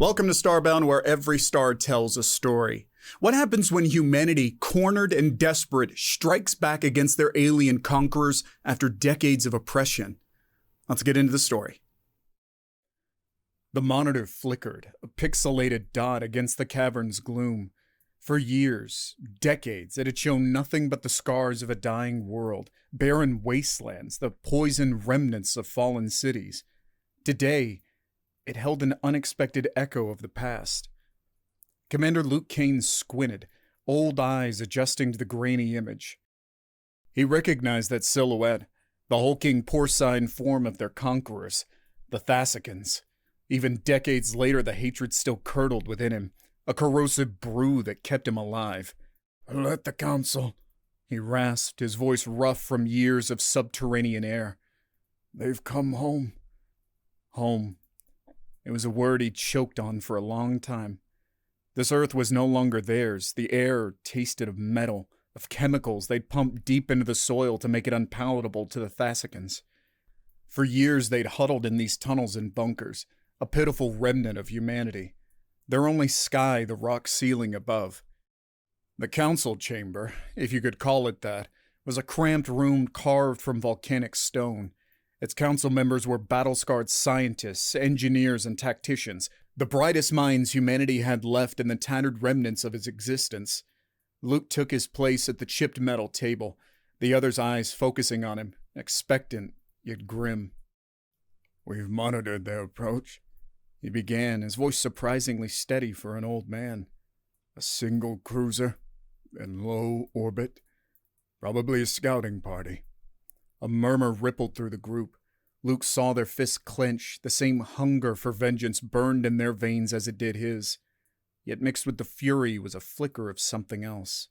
Welcome to Starbound, where every star tells a story. What happens when humanity, cornered and desperate, strikes back against their alien conquerors after decades of oppression? Let's get into the story. The monitor flickered, a pixelated dot against the cavern's gloom. For years, decades, it had shown nothing but the scars of a dying world, barren wastelands, the poisoned remnants of fallen cities. Today, it held an unexpected echo of the past. Commander Luke Kane squinted, old eyes adjusting to the grainy image. He recognized that silhouette, the hulking porcine form of their conquerors, the Thacicans. Even decades later, the hatred still curdled within him, a corrosive brew that kept him alive. "Let the council," he rasped, his voice rough from years of subterranean air. "They've come home." Home. It was a word he'd choked on for a long time. This earth was no longer theirs. The air tasted of metal, of chemicals they'd pumped deep into the soil to make it unpalatable to the Thacicans. For years they'd huddled in these tunnels and bunkers, a pitiful remnant of humanity. Their only sky, the rock ceiling above. The council chamber, if you could call it that, was a cramped room carved from volcanic stone. Its council members were battle-scarred scientists, engineers, and tacticians, the brightest minds humanity had left in the tattered remnants of its existence. Luke took his place at the chipped metal table, the other's eyes focusing on him, expectant yet grim. "We've monitored their approach," he began, his voice surprisingly steady for an old man. "A single cruiser, in low orbit, probably a scouting party." A murmur rippled through the group. Luke saw their fists clench, the same hunger for vengeance burned in their veins as it did his. Yet mixed with the fury was a flicker of something else.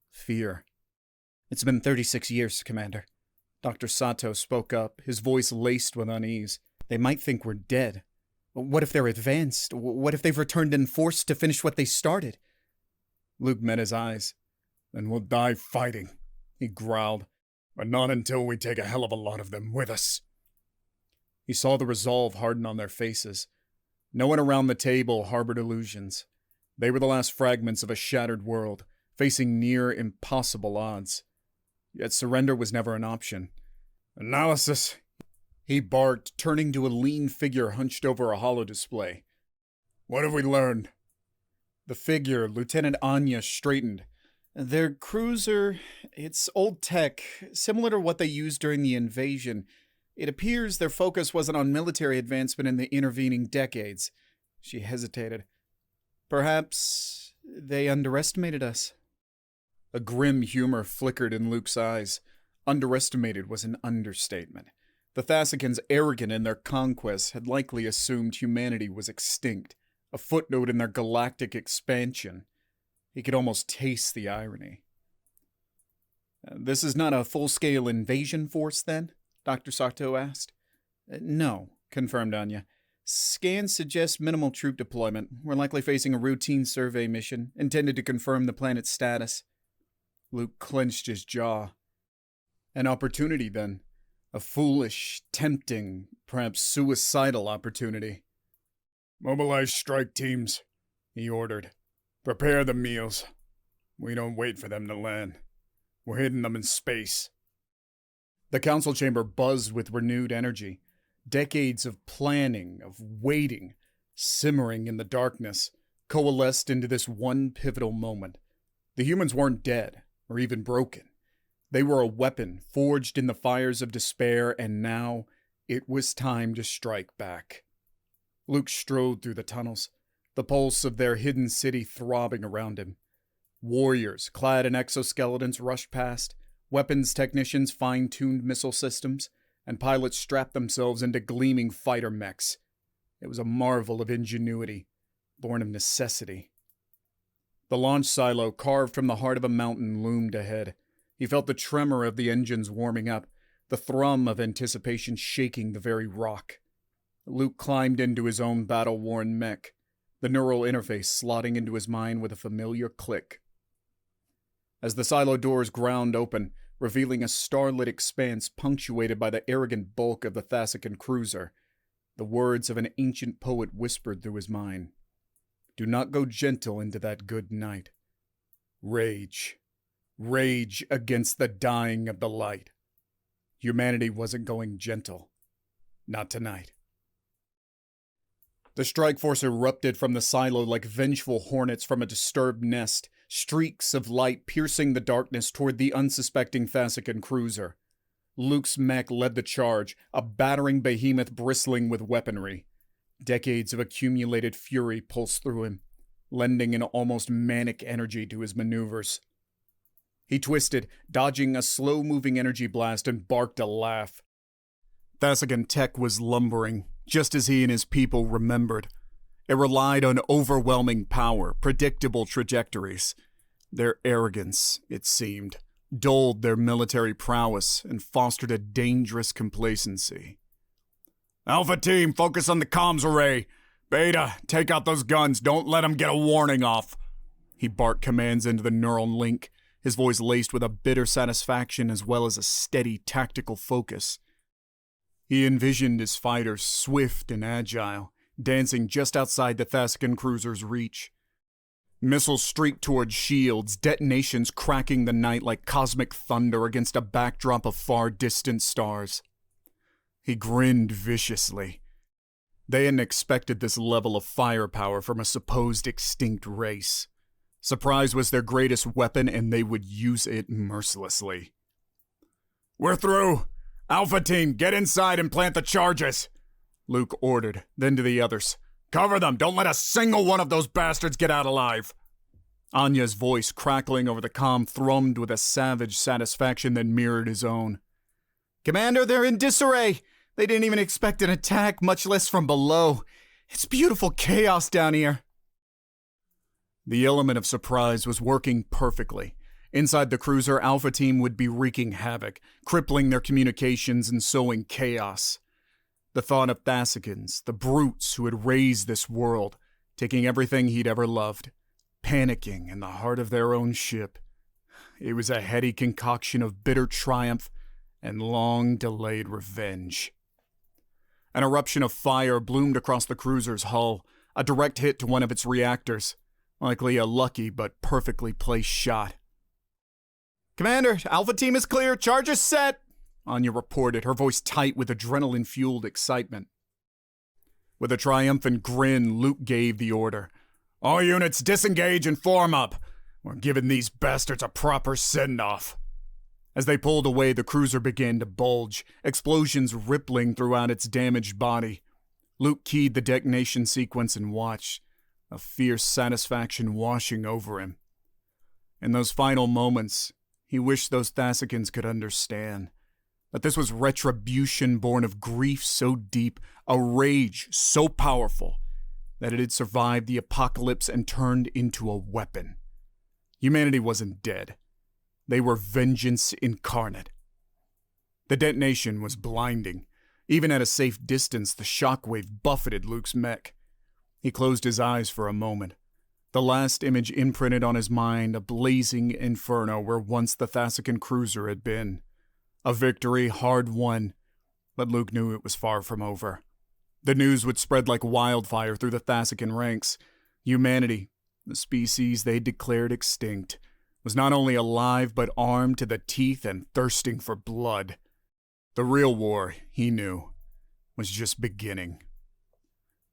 Fear. "It's been 36 years, Commander." Dr. Sato spoke up, his voice laced with unease. "They might think we're dead. What if they're advanced? What if they've returned in force to finish what they started?" Luke met his eyes. "Then we'll die fighting," he growled. "But not until we take a hell of a lot of them with us." He saw the resolve harden on their faces. No one around the table harbored illusions. They were the last fragments of a shattered world, facing near impossible odds. Yet surrender was never an option. "Analysis," he barked, turning to a lean figure hunched over a holodisplay. "What have we learned?" The figure, Lieutenant Anya, straightened. "Their cruiser, it's old tech, similar to what they used during the invasion. It appears their focus wasn't on military advancement in the intervening decades." She hesitated. "Perhaps they underestimated us." A grim humor flickered in Luke's eyes. Underestimated was an understatement. The Thacicans, arrogant in their conquests, had likely assumed humanity was extinct, a footnote in their galactic expansion. He could almost taste the irony. "This is not a full-scale invasion force, then?" Dr. Sato asked. "No," confirmed Anya. "Scans suggest minimal troop deployment. We're likely facing a routine survey mission, intended to confirm the planet's status." Luke clenched his jaw. An opportunity, then. A foolish, tempting, perhaps suicidal opportunity. "Mobilize strike teams," he ordered. "Prepare the meals. We don't wait for them to land. We're hitting them in space." The council chamber buzzed with renewed energy. Decades of planning, of waiting, simmering in the darkness, coalesced into this one pivotal moment. The humans weren't dead, or even broken. They were a weapon forged in the fires of despair, and now it was time to strike back. Luke strode through the tunnels, the pulse of their hidden city throbbing around him. Warriors, clad in exoskeletons, rushed past, weapons technicians fine-tuned missile systems, and pilots strapped themselves into gleaming fighter mechs. It was a marvel of ingenuity, born of necessity. The launch silo, carved from the heart of a mountain, loomed ahead. He felt the tremor of the engines warming up, the thrum of anticipation shaking the very rock. Luke climbed into his own battle-worn mech, the neural interface slotting into his mind with a familiar click. As the silo doors ground open, revealing a starlit expanse punctuated by the arrogant bulk of the Thacican cruiser, the words of an ancient poet whispered through his mind. Do not go gentle into that good night. Rage. Rage against the dying of the light. Humanity wasn't going gentle. Not tonight. The strike force erupted from the silo like vengeful hornets from a disturbed nest, streaks of light piercing the darkness toward the unsuspecting Thacican cruiser. Luke's mech led the charge, a battering behemoth bristling with weaponry. Decades of accumulated fury pulsed through him, lending an almost manic energy to his maneuvers. He twisted, dodging a slow-moving energy blast, and barked a laugh. Thacican tech was lumbering, just as he and his people remembered. It relied on overwhelming power, predictable trajectories. Their arrogance, it seemed, dulled their military prowess and fostered a dangerous complacency. Alpha Team, focus on the comms array. Beta, take out those guns. Don't let them get a warning off. He barked commands into the neural link, his voice laced with a bitter satisfaction as well as a steady tactical focus. He envisioned his fighters swift and agile, dancing just outside the Thacican cruiser's reach. Missiles streaked towards shields, detonations cracking the night like cosmic thunder against a backdrop of far-distant stars. He grinned viciously. They hadn't expected this level of firepower from a supposed extinct race. Surprise was their greatest weapon, and they would use it mercilessly. We're through! Alpha Team, get inside and plant the charges! Luke ordered, then to the others. Cover them! Don't let a single one of those bastards get out alive! Anya's voice, crackling over the comm, thrummed with a savage satisfaction that mirrored his own. Commander, they're in disarray! They didn't even expect an attack, much less from below. It's beautiful chaos down here. The element of surprise was working perfectly. Inside the cruiser, Alpha Team would be wreaking havoc, crippling their communications and sowing chaos. The thought of Thacicans, the brutes who had raised this world, taking everything he'd ever loved, panicking in the heart of their own ship. It was a heady concoction of bitter triumph and long-delayed revenge. An eruption of fire bloomed across the cruiser's hull, a direct hit to one of its reactors, likely a lucky but perfectly placed shot. Commander, Alpha Team is clear, charges set, Anya reported, her voice tight with adrenaline-fueled excitement. With a triumphant grin, Luke gave the order. All units disengage and form up. We're giving these bastards a proper send-off. As they pulled away, the cruiser began to bulge, explosions rippling throughout its damaged body. Luke keyed the detonation sequence and watched, a fierce satisfaction washing over him. In those final moments, he wished those Thacicans could understand that this was retribution born of grief so deep, a rage so powerful, that it had survived the apocalypse and turned into a weapon. Humanity wasn't dead. They were vengeance incarnate. The detonation was blinding. Even at a safe distance, the shockwave buffeted Luke's mech. He closed his eyes for a moment. The last image imprinted on his mind a blazing inferno where once the Thacican cruiser had been. A victory hard won, but Luke knew it was far from over. The news would spread like wildfire through the Thacican ranks. Humanity, the species they declared extinct, was not only alive but armed to the teeth and thirsting for blood. The real war, he knew, was just beginning.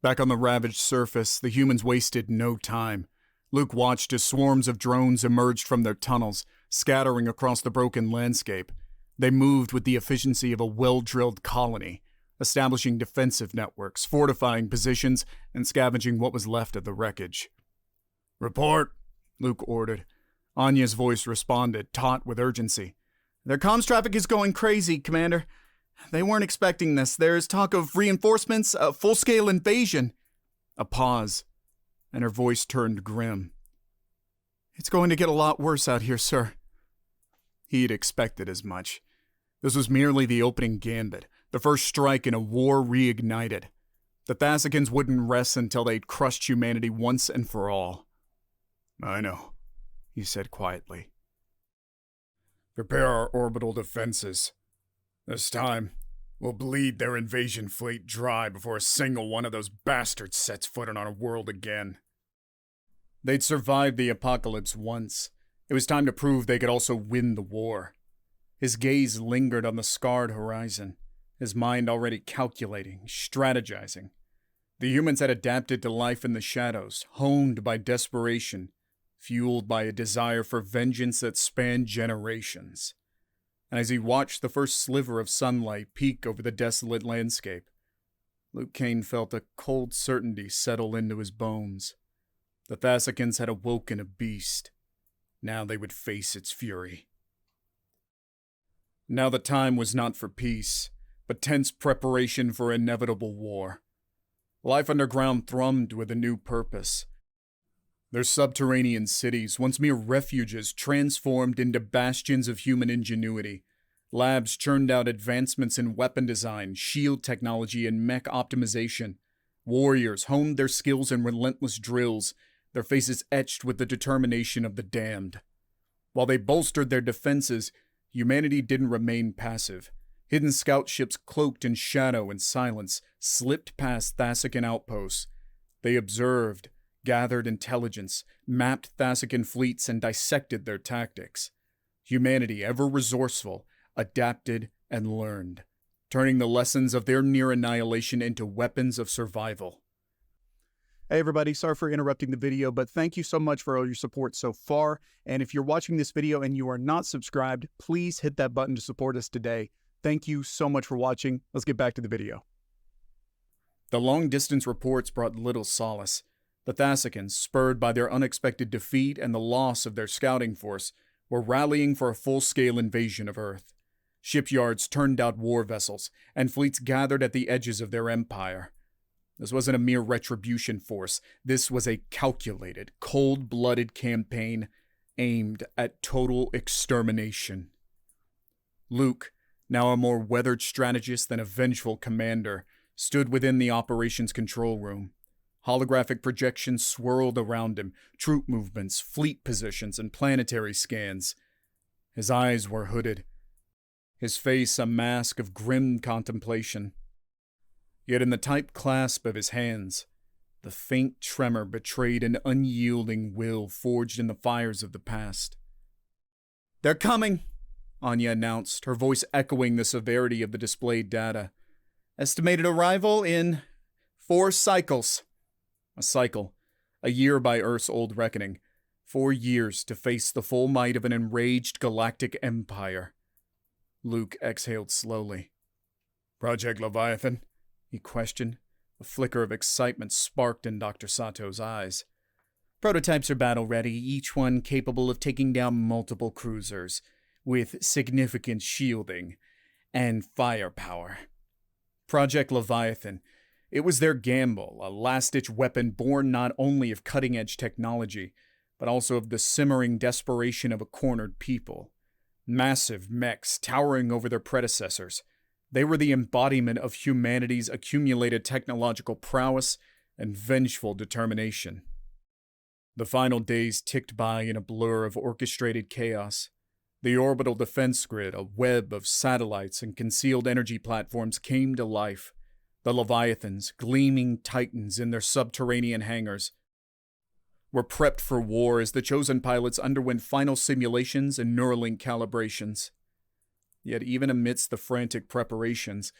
Back on the ravaged surface, the humans wasted no time. Luke watched as swarms of drones emerged from their tunnels, scattering across the broken landscape. They moved with the efficiency of a well-drilled colony, establishing defensive networks, fortifying positions, and scavenging what was left of the wreckage. Report, Luke ordered. Anya's voice responded, taut with urgency. Their comms traffic is going crazy, Commander. They weren't expecting this. There's talk of reinforcements, a full-scale invasion. A pause, and her voice turned grim. It's going to get a lot worse out here, sir. He had expected as much. This was merely the opening gambit, the first strike in a war reignited. The Thacicans wouldn't rest until they'd crushed humanity once and for all. I know, he said quietly. Prepare our orbital defenses. This time, we'll bleed their invasion fleet dry before a single one of those bastards sets foot on our world again. They'd survived the apocalypse once. It was time to prove they could also win the war. His gaze lingered on the scarred horizon, his mind already calculating, strategizing. The humans had adapted to life in the shadows, honed by desperation, fueled by a desire for vengeance that spanned generations. And as he watched the first sliver of sunlight peek over the desolate landscape, Luke Kane felt a cold certainty settle into his bones. The Thacicans had awoken a beast. Now they would face its fury. Now the time was not for peace, but tense preparation for inevitable war. Life underground thrummed with a new purpose. Their subterranean cities, once mere refuges, transformed into bastions of human ingenuity. Labs churned out advancements in weapon design, shield technology, and mech optimization. Warriors honed their skills in relentless drills, their faces etched with the determination of the damned. While they bolstered their defenses, humanity didn't remain passive. Hidden scout ships cloaked in shadow and silence slipped past Thacican outposts. They observed, gathered intelligence, mapped Thacican fleets, and dissected their tactics. Humanity, ever resourceful, adapted and learned, turning the lessons of their near annihilation into weapons of survival. Hey everybody, sorry for interrupting the video, but thank you so much for all your support so far. And if you're watching this video and you are not subscribed, please hit that button to support us today. Thank you so much for watching. Let's get back to the video. The long-distance reports brought little solace. The Thacicans, spurred by their unexpected defeat and the loss of their scouting force, were rallying for a full-scale invasion of Earth. Shipyards turned out war vessels, and fleets gathered at the edges of their empire. This wasn't a mere retribution force. This was a calculated, cold-blooded campaign aimed at total extermination. Luke, now a more weathered strategist than a vengeful commander, stood within the operations control room. Holographic projections swirled around him, troop movements, fleet positions, and planetary scans. His eyes were hooded, his face a mask of grim contemplation. Yet in the tight clasp of his hands, the faint tremor betrayed an unyielding will forged in the fires of the past. "They're coming," Anya announced, her voice echoing the severity of the displayed data. "Estimated arrival in 4 cycles. A cycle, a year by Earth's old reckoning. 4 years to face the full might of an enraged galactic empire. Luke exhaled slowly. "Project Leviathan?" he questioned. A flicker of excitement sparked in Dr. Sato's eyes. "Prototypes are battle-ready, each one capable of taking down multiple cruisers, with significant shielding and firepower. Project Leviathan. It was their gamble, a last-ditch weapon born not only of cutting-edge technology, but also of the simmering desperation of a cornered people. Massive mechs towering over their predecessors. They were the embodiment of humanity's accumulated technological prowess and vengeful determination." The final days ticked by in a blur of orchestrated chaos. The orbital defense grid, a web of satellites and concealed energy platforms, came to life. The Leviathans, gleaming titans in their subterranean hangars, were prepped for war as the chosen pilots underwent final simulations and Neuralink calibrations. Yet even amidst the frantic preparations,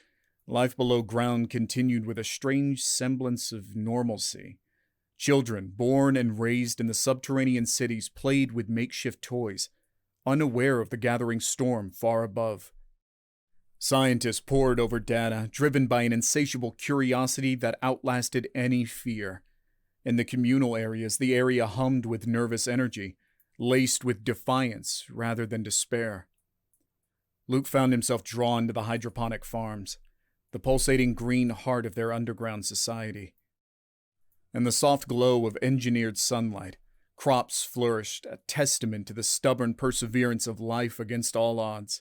life below ground continued with a strange semblance of normalcy. Children, born and raised in the subterranean cities, played with makeshift toys, unaware of the gathering storm far above. Scientists pored over data, driven by an insatiable curiosity that outlasted any fear. In the communal areas, the area hummed with nervous energy, laced with defiance rather than despair. Luke found himself drawn to the hydroponic farms, the pulsating green heart of their underground society. In the soft glow of engineered sunlight, crops flourished, a testament to the stubborn perseverance of life against all odds.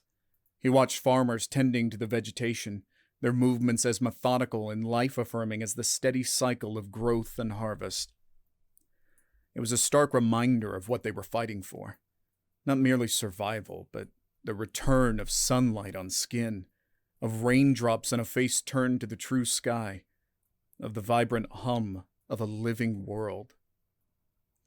He watched farmers tending to the vegetation, their movements as methodical and life-affirming as the steady cycle of growth and harvest. It was a stark reminder of what they were fighting for. Not merely survival, but the return of sunlight on skin, of raindrops on a face turned to the true sky, of the vibrant hum of a living world.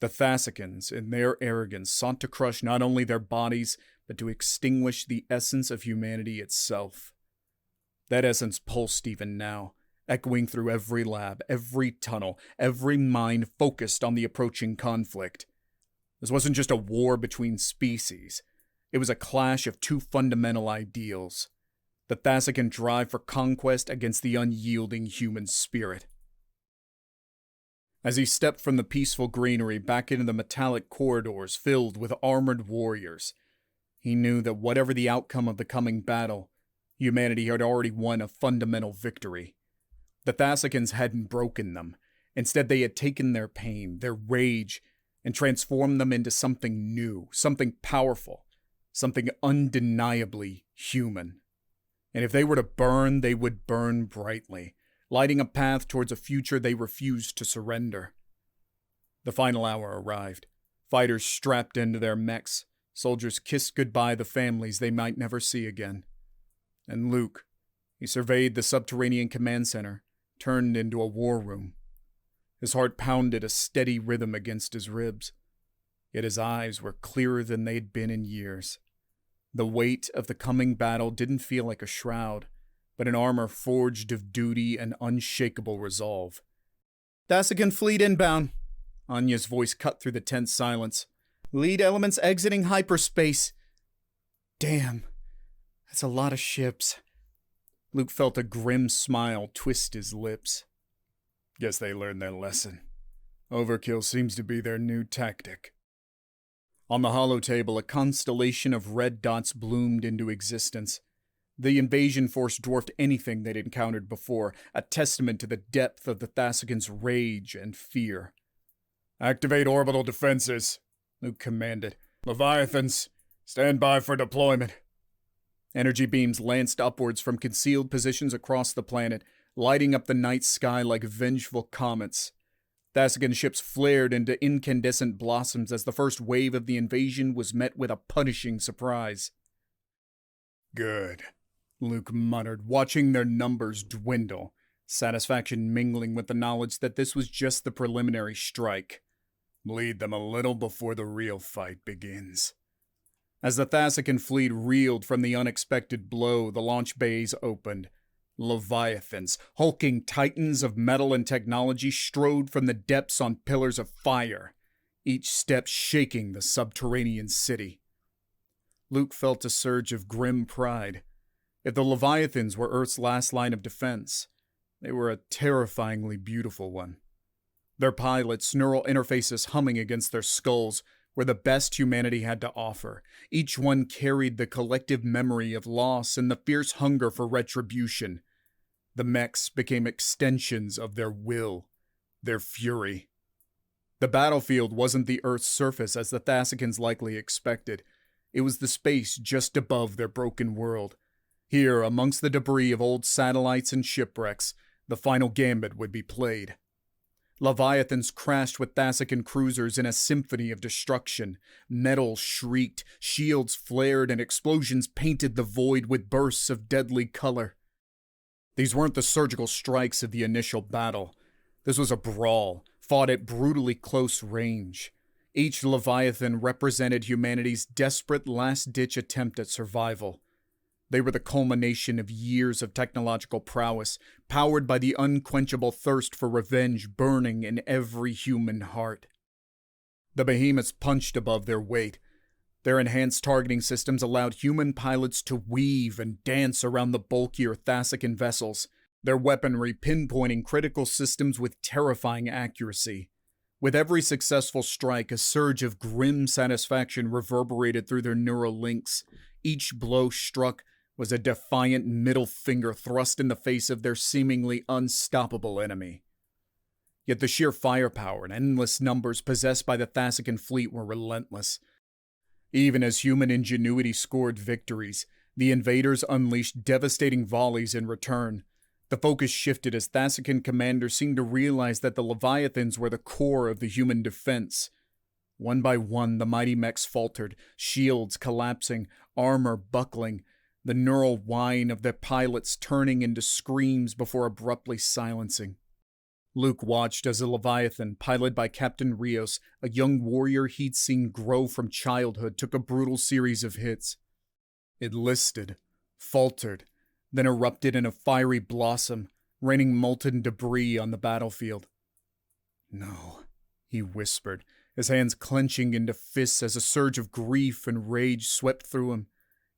The Thacicans, in their arrogance, sought to crush not only their bodies, but to extinguish the essence of humanity itself. That essence pulsed even now, echoing through every lab, every tunnel, every mind focused on the approaching conflict. This wasn't just a war between species. It was a clash of two fundamental ideals: the Thacican drive for conquest against the unyielding human spirit. As he stepped from the peaceful greenery back into the metallic corridors filled with armored warriors, he knew that whatever the outcome of the coming battle, humanity had already won a fundamental victory. The Thacicans hadn't broken them. Instead, they had taken their pain, their rage, and transformed them into something new, something powerful, something undeniably human. And if they were to burn, they would burn brightly, lighting a path towards a future they refused to surrender. The final hour arrived. Fighters strapped into their mechs. Soldiers kissed goodbye the families they might never see again. And Luke, he surveyed the subterranean command center, turned into a war room. His heart pounded a steady rhythm against his ribs. Yet his eyes were clearer than they'd been in years. The weight of the coming battle didn't feel like a shroud, but an armor forged of duty and unshakable resolve. "Thacican fleet inbound," Anya's voice cut through the tense silence. "Lead elements exiting hyperspace." Damn, that's a lot of ships. Luke felt a grim smile twist his lips. Guess they learned their lesson. Overkill seems to be their new tactic. On the holotable, a constellation of red dots bloomed into existence. The invasion force dwarfed anything they'd encountered before, a testament to the depth of the Thacicans' rage and fear. "Activate orbital defenses," Luke commanded. "Leviathans, stand by for deployment." Energy beams lanced upwards from concealed positions across the planet, lighting up the night sky like vengeful comets. Thacican ships flared into incandescent blossoms as the first wave of the invasion was met with a punishing surprise. "Good," Luke muttered, watching their numbers dwindle, satisfaction mingling with the knowledge that this was just the preliminary strike. "Bleed them a little before the real fight begins." As the Thacican fleet reeled from the unexpected blow, the launch bays opened. Leviathans, hulking titans of metal and technology, strode from the depths on pillars of fire, each step shaking the subterranean city. Luke felt a surge of grim pride. If the Leviathans were Earth's last line of defense, they were a terrifyingly beautiful one. Their pilots, neural interfaces humming against their skulls, were the best humanity had to offer. Each one carried the collective memory of loss and the fierce hunger for retribution. The mechs became extensions of their will, their fury. The battlefield wasn't the Earth's surface as the Thacicans likely expected. It was the space just above their broken world. Here, amongst the debris of old satellites and shipwrecks, the final gambit would be played. Leviathans crashed with Thacican cruisers in a symphony of destruction. Metal shrieked, shields flared, and explosions painted the void with bursts of deadly color. These weren't the surgical strikes of the initial battle. This was a brawl, fought at brutally close range. Each Leviathan represented humanity's desperate last-ditch attempt at survival. They were the culmination of years of technological prowess, powered by the unquenchable thirst for revenge burning in every human heart. The behemoths punched above their weight. Their enhanced targeting systems allowed human pilots to weave and dance around the bulkier Thacican vessels, their weaponry pinpointing critical systems with terrifying accuracy. With every successful strike, a surge of grim satisfaction reverberated through their neural links. Each blow struck was a defiant middle finger thrust in the face of their seemingly unstoppable enemy. Yet the sheer firepower and endless numbers possessed by the Thacican fleet were relentless. Even as human ingenuity scored victories, the invaders unleashed devastating volleys in return. The focus shifted as Thacican commanders seemed to realize that the Leviathans were the core of the human defense. One by one, the mighty mechs faltered, shields collapsing, armor buckling, the neural whine of their pilots turning into screams before abruptly silencing. Luke watched as a Leviathan, piloted by Captain Rios, a young warrior he'd seen grow from childhood, took a brutal series of hits. It listed, faltered, then erupted in a fiery blossom, raining molten debris on the battlefield. No, he whispered, his hands clenching into fists as a surge of grief and rage swept through him.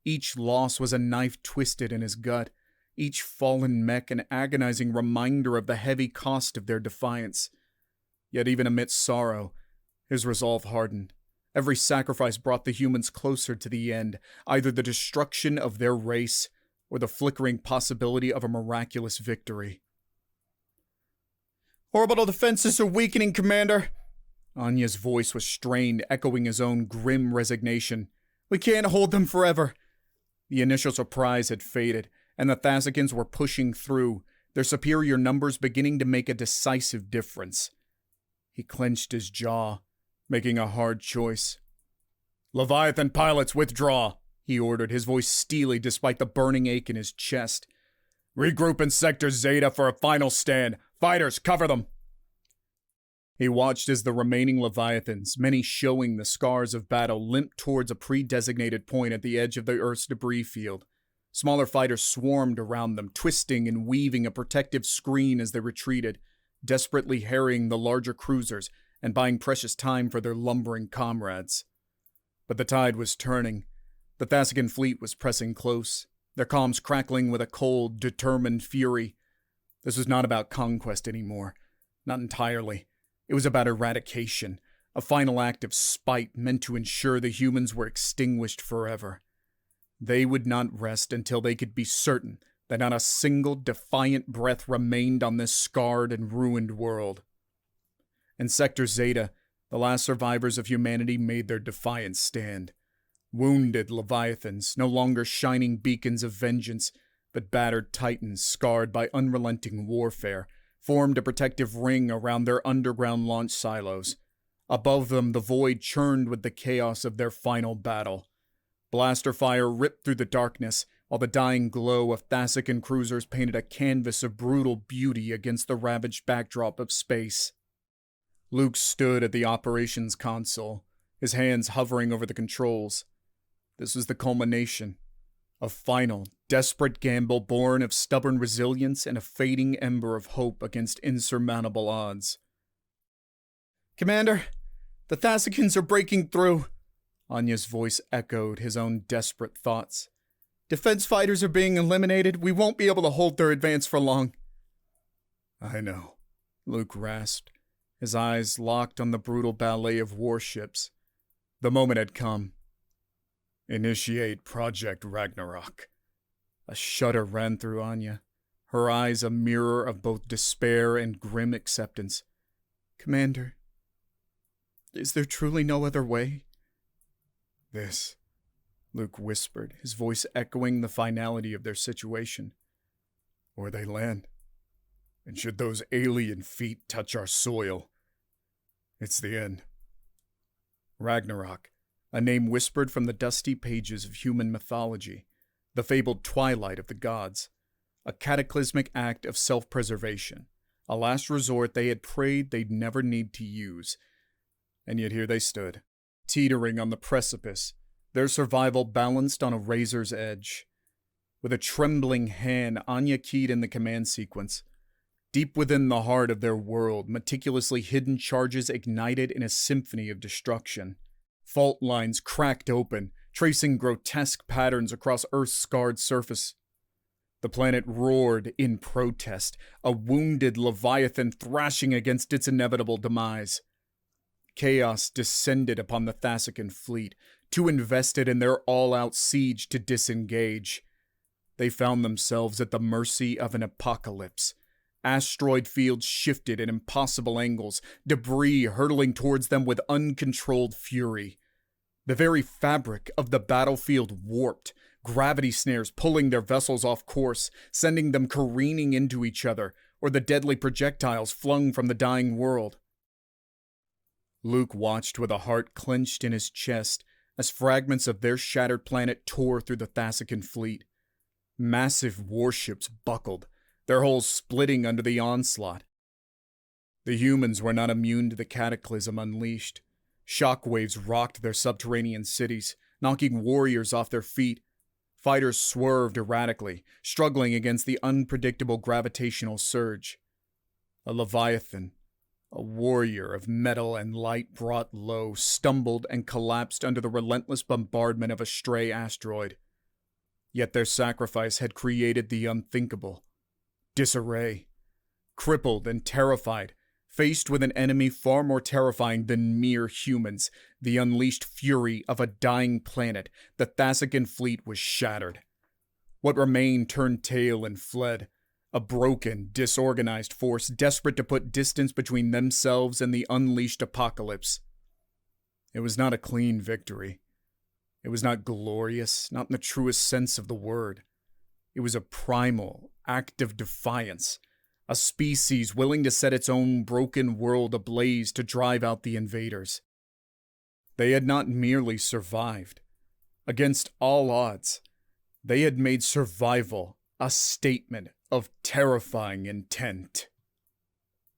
Each loss was a knife twisted in his gut, each fallen mech an agonizing reminder of the heavy cost of their defiance. Yet even amidst sorrow, his resolve hardened. Every sacrifice brought the humans closer to the end, either the destruction of their race or the flickering possibility of a miraculous victory. "Orbital defenses are weakening, Commander." Anya's voice was strained, echoing his own grim resignation. "We can't hold them forever." The initial surprise had faded, and the Thacicans were pushing through, their superior numbers beginning to make a decisive difference. He clenched his jaw, making a hard choice. "Leviathan pilots, withdraw," he ordered, his voice steely despite the burning ache in his chest. "Regroup in Sector Zeta for a final stand. Fighters, cover them." He watched as the remaining Leviathans, many showing the scars of battle, limped towards a pre-designated point at the edge of the Earth's debris field. Smaller fighters swarmed around them, twisting and weaving a protective screen as they retreated, desperately harrying the larger cruisers and buying precious time for their lumbering comrades. But the tide was turning. The Thacican fleet was pressing close, their comms crackling with a cold, determined fury. This was not about conquest anymore. Not entirely. It was about eradication, a final act of spite meant to ensure the humans were extinguished forever. They would not rest until they could be certain that not a single defiant breath remained on this scarred and ruined world. In Sector Zeta, the last survivors of humanity made their defiant stand. Wounded Leviathans, no longer shining beacons of vengeance, but battered titans scarred by unrelenting warfare, formed a protective ring around their underground launch silos. Above them, the void churned with the chaos of their final battle. Blaster fire ripped through the darkness, while the dying glow of Thacican cruisers painted a canvas of brutal beauty against the ravaged backdrop of space. Luke stood at the operations console, his hands hovering over the controls. This was the culmination. A final, desperate gamble born of stubborn resilience and a fading ember of hope against insurmountable odds. "Commander, the Thacicans are breaking through." Anya's voice echoed his own desperate thoughts. "Defense fighters are being eliminated. We won't be able to hold their advance for long." "I know," Luke rasped, his eyes locked on the brutal ballet of warships. The moment had come. "Initiate Project Ragnarok." A shudder ran through Anya, her eyes a mirror of both despair and grim acceptance. "Commander, is there truly no other way?" "This," Luke whispered, his voice echoing the finality of their situation. "Or they land. And should those alien feet touch our soil, it's the end." Ragnarok, a name whispered from the dusty pages of human mythology, the fabled twilight of the gods, a cataclysmic act of self-preservation, a last resort they had prayed they'd never need to use. And yet here they stood, teetering on the precipice, their survival balanced on a razor's edge. With a trembling hand, Anya keyed in the command sequence. Deep within the heart of their world, meticulously hidden charges ignited in a symphony of destruction. Fault lines cracked open, tracing grotesque patterns across Earth's scarred surface. The planet roared in protest, a wounded Leviathan thrashing against its inevitable demise. Chaos descended upon the Thacican fleet, too invested in their all-out siege to disengage. They found themselves at the mercy of an apocalypse. Asteroid fields shifted at impossible angles, debris hurtling towards them with uncontrolled fury. The very fabric of the battlefield warped, gravity snares pulling their vessels off course, sending them careening into each other, or the deadly projectiles flung from the dying world. Luke watched with a heart clenched in his chest as fragments of their shattered planet tore through the Thacican fleet. Massive warships buckled, their hulls splitting under the onslaught. The humans were not immune to the cataclysm unleashed. Shockwaves rocked their subterranean cities, knocking warriors off their feet. Fighters swerved erratically, struggling against the unpredictable gravitational surge. A leviathan, a warrior of metal and light brought low, stumbled and collapsed under the relentless bombardment of a stray asteroid. Yet their sacrifice had created the unthinkable. Disarray. Crippled and terrified, faced with an enemy far more terrifying than mere humans, the unleashed fury of a dying planet, the Thacican fleet was shattered. What remained turned tail and fled, a broken, disorganized force desperate to put distance between themselves and the unleashed apocalypse. It was not a clean victory. It was not glorious, not in the truest sense of the word. It was a primal act of defiance, a species willing to set its own broken world ablaze to drive out the invaders. They had not merely survived. Against all odds, they had made survival a statement of terrifying intent.